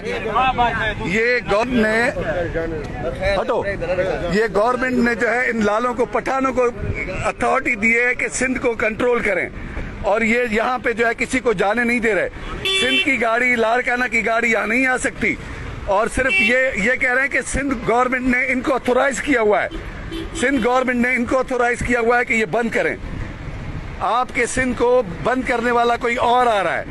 ये गवर्नमेंट ने जो है इन लालों को, पठानों को अथॉरिटी दी है कि सिंध को कंट्रोल करें, और ये यहाँ पे जो है किसी को जाने नहीं दे रहे। सिंध की गाड़ी, लाड़काना की गाड़ी यहाँ नहीं आ सकती, और सिर्फ ये कह रहे हैं कि सिंध गवर्नमेंट ने इनको ऑथोराइज किया हुआ है, सिंध गवर्नमेंट ने इनको ऑथोराइज किया हुआ है कि ये बंद करें। आपके सिंध को बंद करने वाला कोई और आ रहा है।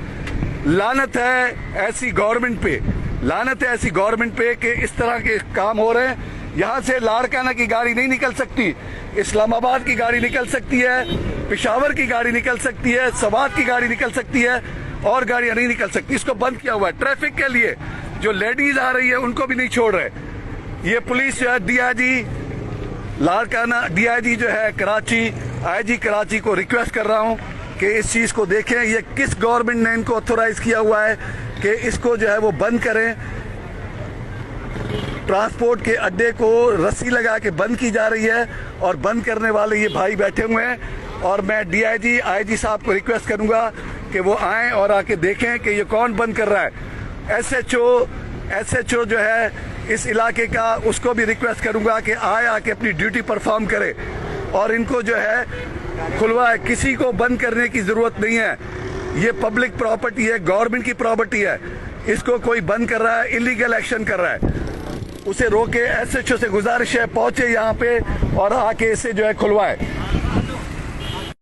लानत है ऐसी गवर्नमेंट पे, लानत है ऐसी गवर्नमेंट पे कि इस तरह के काम हो रहे हैं। यहाँ से लाड़काना की गाड़ी नहीं निकल सकती, इस्लामाबाद की गाड़ी निकल सकती है, पेशावर की गाड़ी निकल सकती है, सवात की गाड़ी निकल सकती है, और गाड़ियां नहीं निकल सकती। इसको बंद किया हुआ है ट्रैफिक के लिए। जो लेडीज आ रही है उनको भी नहीं छोड़ रहे। ये पुलिस जो है, डीआईजी लाड़काना, डीआईजी जो है कराची, आईजी कराची को रिक्वेस्ट कर रहा हूँ कि इस चीज को देखें। ये किस गवर्नमेंट ने इनको ऑथोराइज किया हुआ है कि इसको जो है वो बंद करें। ट्रांसपोर्ट के अड्डे को रस्सी लगा के बंद की जा रही है, और बंद करने वाले ये भाई बैठे हुए हैं। और मैं डीआईजी, आईजी साहब को रिक्वेस्ट करूंगा कि वो आएं और आके देखें कि ये कौन बंद कर रहा है। एसएचओ जो है इस इलाके का, उसको भी रिक्वेस्ट करूंगा कि आए, आके अपनी ड्यूटी परफॉर्म करे और इनको जो है खुलवाए। किसी को बंद करने की जरूरत नहीं है। ये पब्लिक प्रॉपर्टी है, गवर्नमेंट की प्रॉपर्टी है। इसको कोई बंद कर रहा है, इलीगल एक्शन कर रहा है, उसे रोके। एसएचओ से गुजारिश है पहुंचे यहाँ पे और आके इसे जो है खुलवाए।